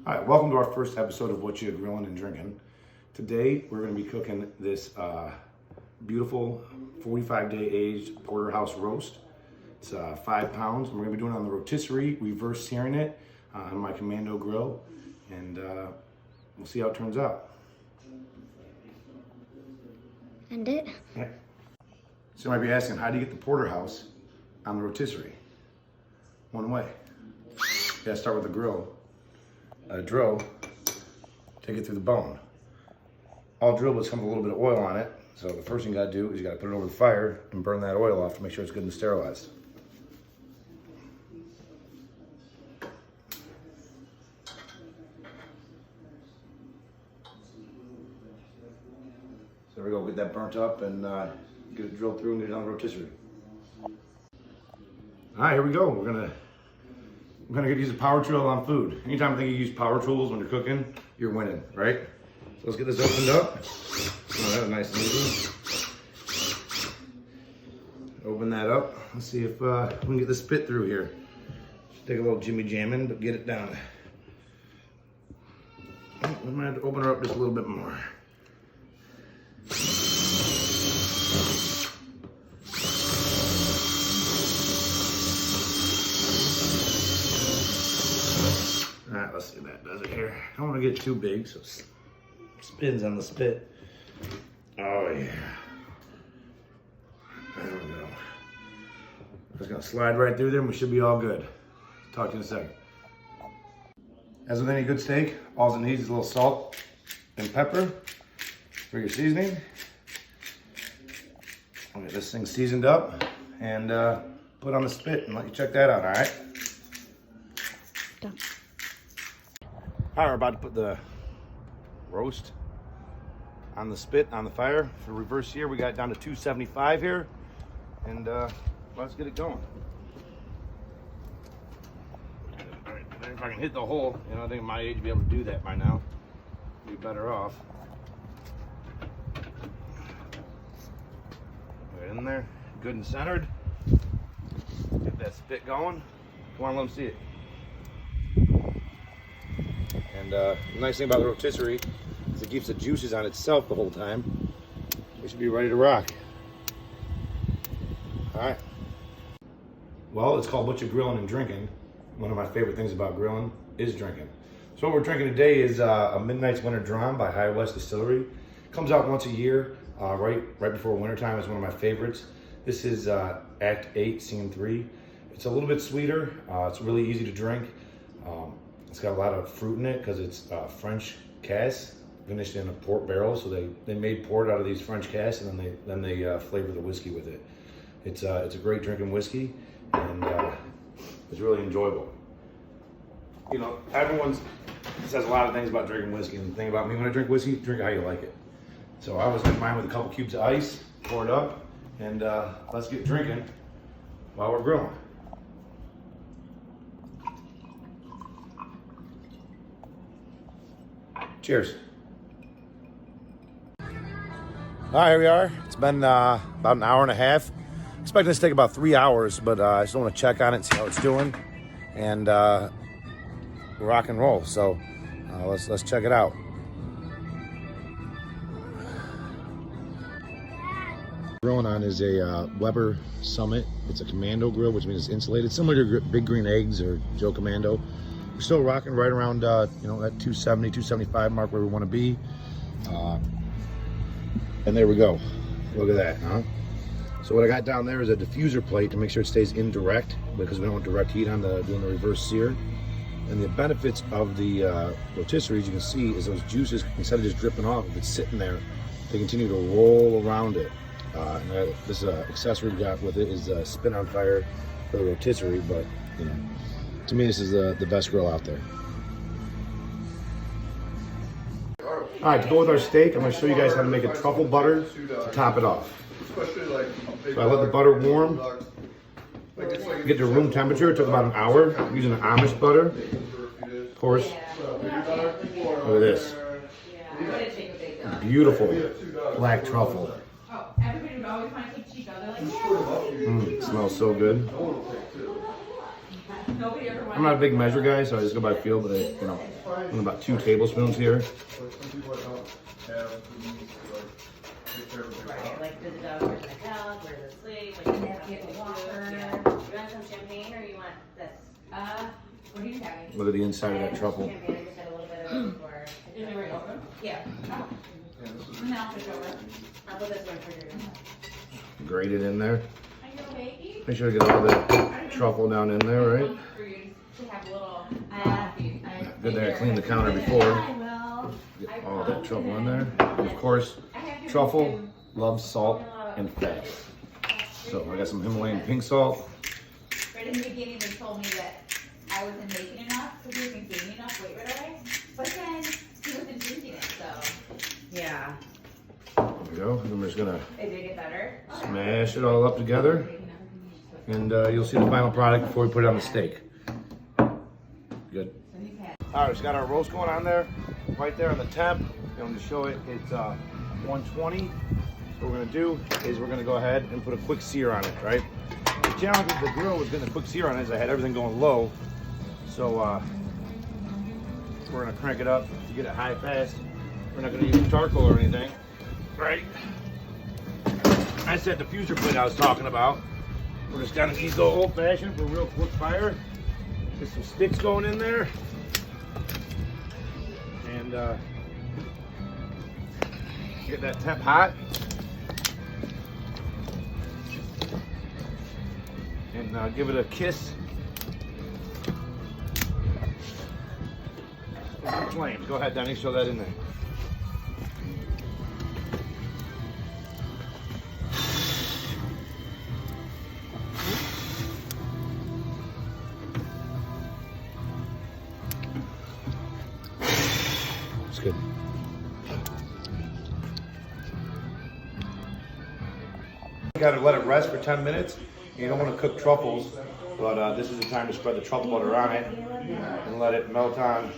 All right, welcome to our first episode of What You're Grilling and Drinking. Today, we're going to be cooking this beautiful 45-day aged porterhouse roast. It's 5 pounds. We're going to be doing it on the rotisserie, reverse searing it on my Commando grill, and we'll see how it turns out. End it? Yeah. So you might be asking, how do you get the porterhouse on the rotisserie? One way. You gotta start with the grill. Drill, take it through the bone. All drill bits come with a little bit of oil on it. So the first thing you gotta do is you gotta put it over the fire and burn that oil off to make sure it's good and sterilized. So there we go, get that burnt up and get it drilled through and get it on the rotisserie. All right, here we go. We're gonna use a power tool on food. Anytime I think you use power tools when you're cooking, you're winning, right? So let's get this opened up. Oh, that was nice and easy. Open that up. Let's see if we can get the spit through here. Take a little jimmy jamming, but get it down. Oh, we might have to open her up just a little bit more. Alright, let's see if that does it here. I don't want to get too big, so it spins on the spit. Oh yeah. There we go. Just gonna slide right through there and we should be all good. Talk to you in a second. As with any good steak, all it needs is a little salt and pepper for your seasoning. I'll get this thing seasoned up and put on the spit and let you check that out, alright? Done. All right, we're about to put the roast on the spit, on the fire. For reverse here, we got it down to 275 here. And let's get it going. All right, if I can hit the hole, you know, I think at my age, be able to do that by now. Be better off. Right in there, good and centered. Get that spit going. Come on, let them see it. And the nice thing about the rotisserie is it keeps the juices on itself the whole time. We should be ready to rock. All right. Well, it's called What You're Grilling and Drinking. One of my favorite things about grilling is drinking. So what we're drinking today is a Midnight's Winter Drawn by High West Distillery. It comes out once a year, right before wintertime. It's one of my favorites. This is Act 8, Scene 3. It's a little bit sweeter. It's really easy to drink. It's got a lot of fruit in it because it's French cask finished in a port barrel. So they made port out of these French casks and then they flavor the whiskey with it. It's a great drinking whiskey and it's really enjoyable. You know, everyone says a lot of things about drinking whiskey, and the thing about me when I drink whiskey, drink it how you like it. So I always like mine with a couple cubes of ice, pour it up, and let's get drinking while we're grilling. Cheers. All right, here we are. It's been about an hour and a half. Expecting this to take about 3 hours, but I just want to check on it and see how it's doing, and rock and roll. So let's check it out. Grilling on is a Weber Summit. It's a Commando grill, which means it's insulated, similar to Big Green Eggs or Joe Commando. We're still rocking right around, that 270, 275 mark where we want to be. And there we go. Look at that, huh? So what I got down there is a diffuser plate to make sure it stays indirect because we don't want direct heat on doing the reverse sear. And the benefits of the rotisserie, as you can see, is those juices, instead of just dripping off, if it's sitting there, they continue to roll around it. And this accessory we got with it is spin on fire for the rotisserie, but to me, this is the best grill out there. All right, to go with our steak, I'm going to show you guys how to make a truffle butter to top it off. So I let the butter warm, get to room temperature. It took about an hour. I'm using an Amish butter. Of course, look at this. Beautiful black truffle. Everybody would always want to keep cheap. They're like, yeah. It smells so good. I'm not a big measure guy, so I just go by feel, but I'm about 2 tablespoons here. Right, like does it go, where's the milk, where's the sleep, like you have to get a water. Yeah. You want some champagne or you want this? What are you having? Look at the inside of that truffle. Champagne, I just had a little bit of it before. Is it already open? Yeah. Oh. And then I'll switch over. I'll put this one for you. Grate it in there. I know, baby. Make sure to get all the truffle down in there, right? For you to have a little. Good there, I cleaned the counter before. Get all that truffle in there. And of course, truffle loves salt and fat. So I got some Himalayan pink salt. Right in the beginning, they told me that I wasn't making enough because he wasn't gaining enough weight right away. But then he wasn't drinking it, so. Yeah. There we go. And I'm just gonna Is it get better? smash it all up together. And you'll see the final product before we put it on the steak. Good. All right, just got our roast going on there, right there on the temp. And to show it, it's 120. So what we're gonna do is we're gonna go ahead and put a quick sear on it, right? The challenge with the grill was getting a quick sear on it is I had everything going low. So we're gonna crank it up to get it high fast. We're not gonna use charcoal or anything, right? That's that diffuser plate I was talking about. We're just gonna use the old fashioned for a real quick fire. Get some sticks going in there. And get that temp hot. And give it a kiss. Flames. Go ahead, Danny, show that in there. It's good. You gotta let it rest for 10 minutes. You don't want to cook truffles, but this is the time to spread the truffle butter on it and let it melt on.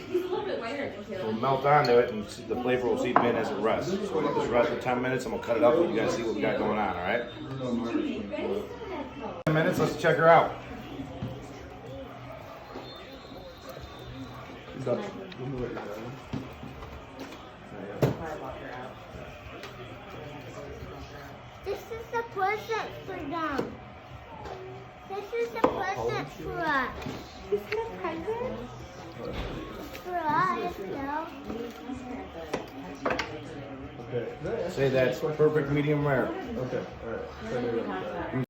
It'll melt onto it and the flavor will seep in as it rests. So we'll let this rest for 10 minutes and we'll cut it up and you guys see what we got going on, all right? 10 minutes, let's check her out. This is the present for them. This is the present for us. This is the present for us, no? Say that's perfect medium rare. Okay, all right.